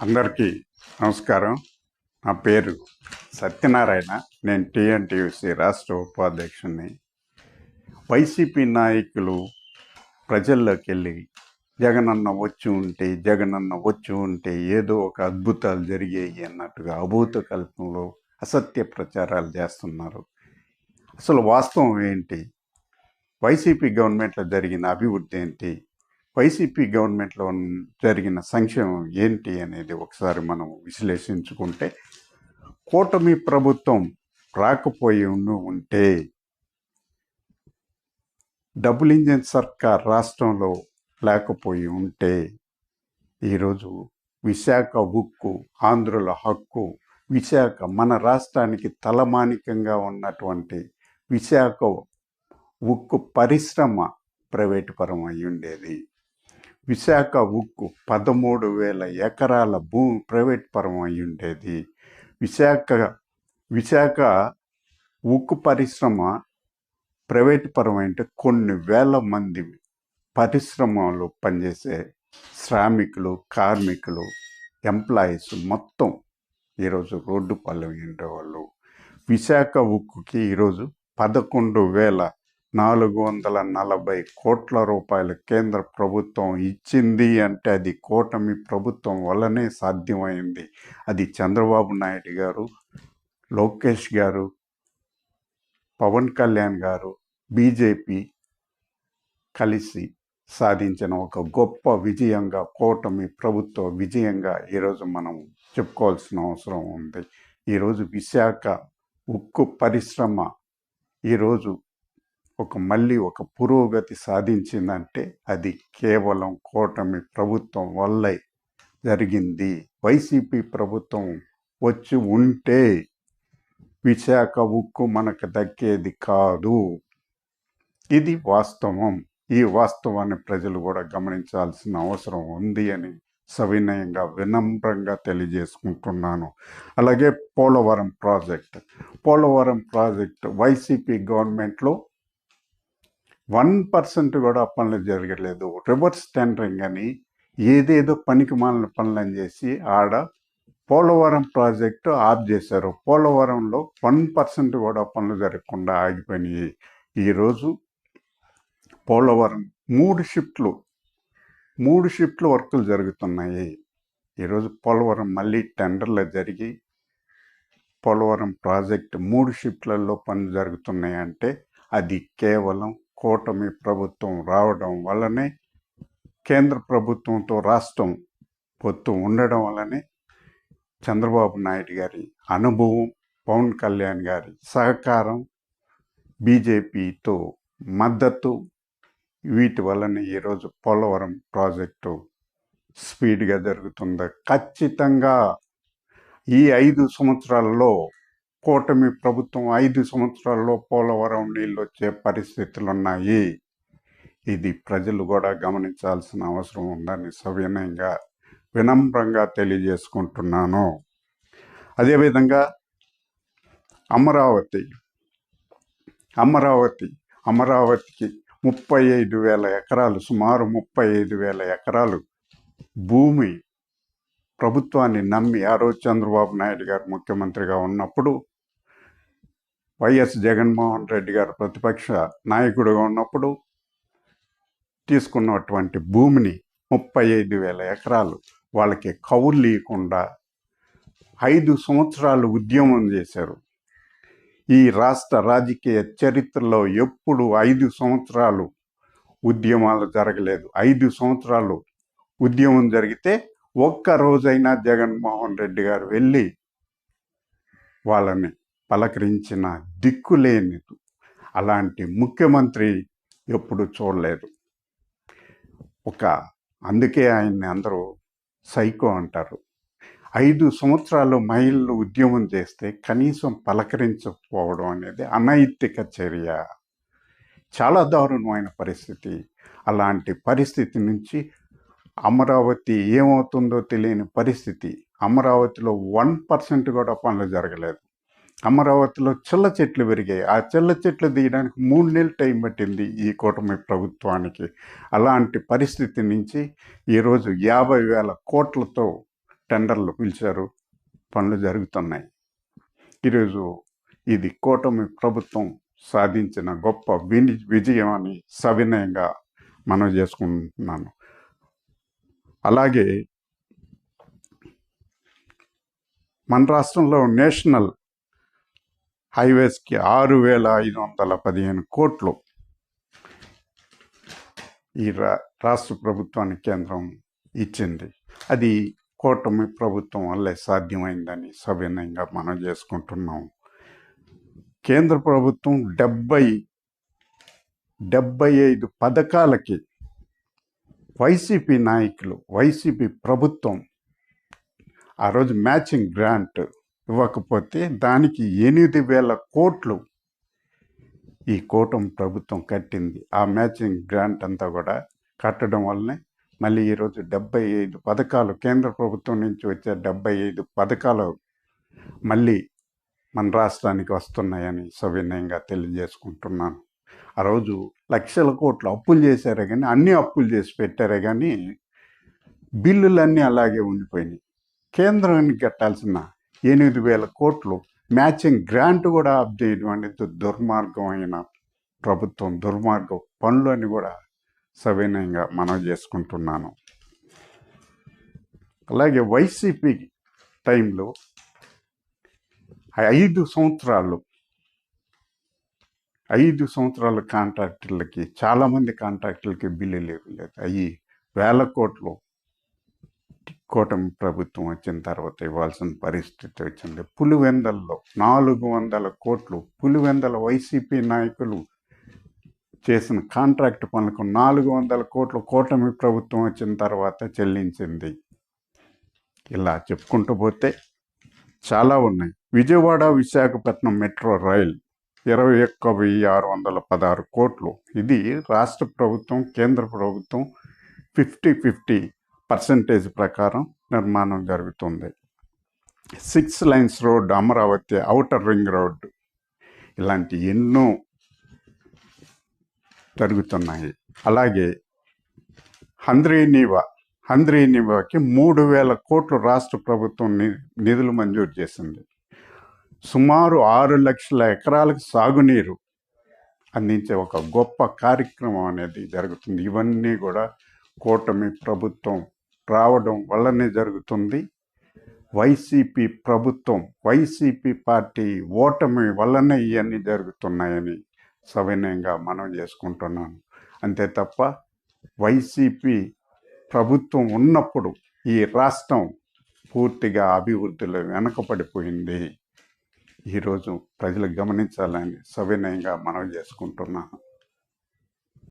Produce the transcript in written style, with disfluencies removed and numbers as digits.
అందరికీ నమస్కారం. నా పేరు సత్యనారాయణ. నేను టీఎన్టీయూసీ రాష్ట్ర ఉపాధ్యక్షుడిని. వైసీపీ నాయకులు ప్రజల్లోకి వెళ్ళి జగనన్న వచ్చి ఉంటే ఏదో ఒక అద్భుతాలు జరిగాయి అన్నట్టుగా అభూత కల్పనలో అసత్య ప్రచారాలు చేస్తున్నారు. అసలు వాస్తవం ఏంటి? వైసీపీ గవర్నమెంట్లో జరిగిన అభివృద్ధి ఏంటి? వైసీపీ గవర్నమెంట్లో జరిగిన సంక్షేమం ఏంటి అనేది ఒకసారి మనం విశ్లేషించుకుంటే, కూటమి ప్రభుత్వం రాకపోయి ఉంటే, డబుల్ ఇంజిన్ సర్కార్ రాష్ట్రంలో లేకపోయి ఉంటే, ఈరోజు విశాఖ ఉక్కు ఆంధ్రుల హక్కు, విశాఖ మన రాష్ట్రానికి తలమానికంగా ఉన్నటువంటి విశాఖ ఉక్కు పరిశ్రమ ప్రైవేటు పరం అయి ఉండేది. విశాఖ ఉక్కు 13,000 ఎకరాల భూమి ప్రైవేట్ పరం అయి ఉండేది. విశాఖ ఉక్కు పరిశ్రమ ప్రైవేట్ పరం అంటే కొన్ని వేల మంది పరిశ్రమలో పనిచేసే శ్రామికులు, కార్మికులు, ఎంప్లాయీస్ మొత్తం ఈరోజు రోడ్డు పాలు ఉండేవాళ్ళు. విశాఖ ఉక్కుకి ఈరోజు 11,440 కోట్ల రూపాయలు కేంద్ర ప్రభుత్వం ఇచ్చింది అంటే అది కూటమి ప్రభుత్వం వల్లనే సాధ్యమైంది. అది చంద్రబాబు నాయుడు గారు, లోకేష్ గారు, పవన్ కళ్యాణ్ గారు, బీజేపీ కలిసి సాధించిన ఒక గొప్ప విజయంగా, కూటమి ప్రభుత్వ విజయంగా ఈరోజు మనం చెప్పుకోవాల్సిన అవసరం ఉంది. ఈరోజు విశాఖ ఉక్కు పరిశ్రమ ఈరోజు మళ్ళీ ఒక పురోగతి సాధించిందంటే అది కేవలం కూటమి ప్రభుత్వం వల్లే జరిగింది. వైసీపీ ప్రభుత్వం వచ్చి ఉంటే విశాఖ ఉక్కు మనకు దక్కేది కాదు. ఇది వాస్తవం. ఈ వాస్తవాన్ని ప్రజలు కూడా గమనించాల్సిన అవసరం ఉంది అని సవినయంగా, వినమ్రంగా తెలియజేసుకుంటున్నాను. అలాగే పోలవరం ప్రాజెక్ట్ వైసీపీ గవర్నమెంట్లో 1% కూడా పనులు జరగలేదు. రివర్స్ టెండరింగ్ అని ఏదేదో పనికి మాలిన పనులని చేసి ఆడ పోలవరం ప్రాజెక్టు ఆఫ్ చేశారు. పోలవరంలో 1% కూడా పనులు జరగకుండా ఆగిపోయినాయి. ఈరోజు పోలవరం 3 షిఫ్ట్లు వర్కులు జరుగుతున్నాయి. ఈరోజు పోలవరం మళ్ళీ టెండర్లు జరిగి పోలవరం ప్రాజెక్టు 3 షిఫ్ట్లలో పనులు జరుగుతున్నాయి అంటే అది కేవలం కూటమి ప్రభుత్వం రావడం వల్లనే, కేంద్ర ప్రభుత్వంతో రాష్ట్రం పొత్తు ఉండడం వల్లనే, చంద్రబాబు నాయుడు గారి అనుభవం, పవన్ కళ్యాణ్ గారి సహకారం, బీజేపీతో మద్దతు, వీటి వల్లనే ఈరోజు పోలవరం ప్రాజెక్టు స్పీడ్గా జరుగుతుంది. ఖచ్చితంగా ఈ 5 సంవత్సరాల్లో కూటమి ప్రభుత్వం 5 సంవత్సరాల్లో పోలవరం నీళ్ళు వచ్చే పరిస్థితులు ఉన్నాయి. ఇది ప్రజలు కూడా గమనించాల్సిన అవసరం ఉందని సవినయంగా, వినమ్రంగా తెలియజేసుకుంటున్నాను. అదేవిధంగా అమరావతికి 35,000 ఎకరాలు, సుమారు 35,000 ఎకరాలు భూమి ప్రభుత్వాన్ని నమ్మి ఆ రోజు చంద్రబాబు నాయుడు గారు ముఖ్యమంత్రిగా ఉన్నప్పుడు, వైఎస్ జగన్మోహన్ రెడ్డి గారు ప్రతిపక్ష నాయకుడిగా ఉన్నప్పుడు తీసుకున్నటువంటి భూమిని 35,000 ఎకరాలు వాళ్ళకి కౌలు ఇవ్వకుండా 5 సంవత్సరాలు ఉద్యమం చేశారు. ఈ రాష్ట్ర రాజకీయ చరిత్రలో ఎప్పుడు 5 సంవత్సరాలు ఉద్యమాలు జరగలేదు. 5 సంవత్సరాలు ఉద్యమం జరిగితే ఒక్కరోజైనా జగన్మోహన్ రెడ్డి గారు వెళ్ళి వాళ్ళని పలకరించిన దిక్కులేని అలాంటి ముఖ్యమంత్రి ఎప్పుడు చూడలేదు. అందుకే ఆయన్ని అందరూ సైకో అంటారు. 5 సంవత్సరాలు మహిళలు ఉద్యమం చేస్తే కనీసం పలకరించకపోవడం అనేది అనైతిక చర్య. చాలా దారుణమైన పరిస్థితి. అలాంటి పరిస్థితి నుంచి అమరావతి ఏమవుతుందో తెలియని పరిస్థితి. అమరావతిలో 1% కూడా పనులు జరగలేదు. అమరావతిలో చిల్ల చెట్లు పెరిగాయి. ఆ చిల్ల చెట్లు తీయడానికి 3 నెలలు టైం పట్టింది ఈ కూటమి ప్రభుత్వానికి. అలాంటి పరిస్థితి నుంచి ఈరోజు 50,000 కోట్లతో టెండర్లు పిలిచారు, పనులు జరుగుతున్నాయి. ఈరోజు ఇది కూటమి ప్రభుత్వం సాధించిన గొప్ప విజయం అని సవినయంగా మనం చేసుకుంటున్నాను. అలాగే మన రాష్ట్రంలో నేషనల్ హైవేస్కి 6,515 కోట్లు ఈ రాష్ట్ర ప్రభుత్వానికి కేంద్రం ఇచ్చింది. అది కూటమి ప్రభుత్వం వల్లే సాధ్యమైందని సవినయంగా మనం చేసుకుంటున్నాం. కేంద్ర ప్రభుత్వం 75 పథకాలకి వైసీపీ నాయకులు, వైసీపీ ప్రభుత్వం ఆ రోజు మ్యాచింగ్ గ్రాంట్ ఇవ్వకపోతే దానికి 8,000 కోట్లు ఈ కూటమి ప్రభుత్వం కట్టింది. ఆ మ్యాచింగ్ గ్రాంట్ అంతా కూడా కట్టడం వల్లనే మళ్ళీ ఈరోజు 75 పథకాలు, కేంద్ర ప్రభుత్వం నుంచి వచ్చే 75 పథకాలు మళ్ళీ మన రాష్ట్రానికి వస్తున్నాయని సవినయంగా తెలియజేసుకుంటున్నాను. ఆ రోజు లక్షల కోట్లు అప్పులు చేశారే కానీ, అన్ని అప్పులు చేసి పెట్టారే కానీ బిల్లులన్నీ అలాగే ఉండిపోయినాయి. కేంద్రానికి కట్టాల్సిన 8,000 కోట్లు మ్యాచింగ్ గ్రాంట్ కూడా ఆఫ్ చేయడం అనేది దుర్మార్గమైన ప్రభుత్వం, దుర్మార్గం పనులు అని కూడా సవినయంగా మనం చేసుకుంటున్నాను. అలాగే వైసీపీ టైంలో 5 సంవత్సరాల కాంట్రాక్టర్లకి, చాలామంది కాంట్రాక్టర్లకి బిల్లులు ఇవ్వలేదు. అవి వేల కోట్లు కూటమి ప్రభుత్వం వచ్చిన తర్వాత ఇవ్వాల్సిన పరిస్థితి వచ్చింది. పులివెందల్లో 400 కోట్లు, పులివెందల వైసీపీ నాయకులు చేసిన కాంట్రాక్ట్ పనులకు 400 కోట్లు కూటమి ప్రభుత్వం వచ్చిన తర్వాత చెల్లించింది. ఇలా చెప్పుకుంటూ పోతే చాలా ఉన్నాయి. విజయవాడ విశాఖపట్నం మెట్రో రైల్ 21,616 కోట్లు. ఇది రాష్ట్ర ప్రభుత్వం, కేంద్ర ప్రభుత్వం 50-50% ప్రకారం నిర్మాణం జరుగుతుంది. 6 lines road, Amaravati outer ring road, ఇలాంటి ఎన్నో జరుగుతున్నాయి. అలాగే హంద్రీనీవాకి 3,000 కోట్లు రాష్ట్ర ప్రభుత్వం నిధులు మంజూరు చేసింది. సుమారు 6 లక్షల ఎకరాలకు సాగునీరు అందించే ఒక గొప్ప కార్యక్రమం అనేది జరుగుతుంది. ఇవన్నీ కూడా కూటమి ప్రభుత్వం రావడం వల్లనే జరుగుతుంది. వైసీపీ ప్రభుత్వం, వైసీపీ పార్టీ ఓటమి వల్లనే ఇవన్నీ జరుగుతున్నాయని సవినయంగా మనం చేసుకుంటున్నాను. అంతే తప్ప వైసీపీ ప్రభుత్వం ఉన్నప్పుడు ఈ రాష్ట్రం పూర్తిగా అభివృద్ధిలో వెనకపడిపోయింది. ఈరోజు ప్రజలు గమనించాలని సవినయంగా మనం చేసుకుంటున్నాను.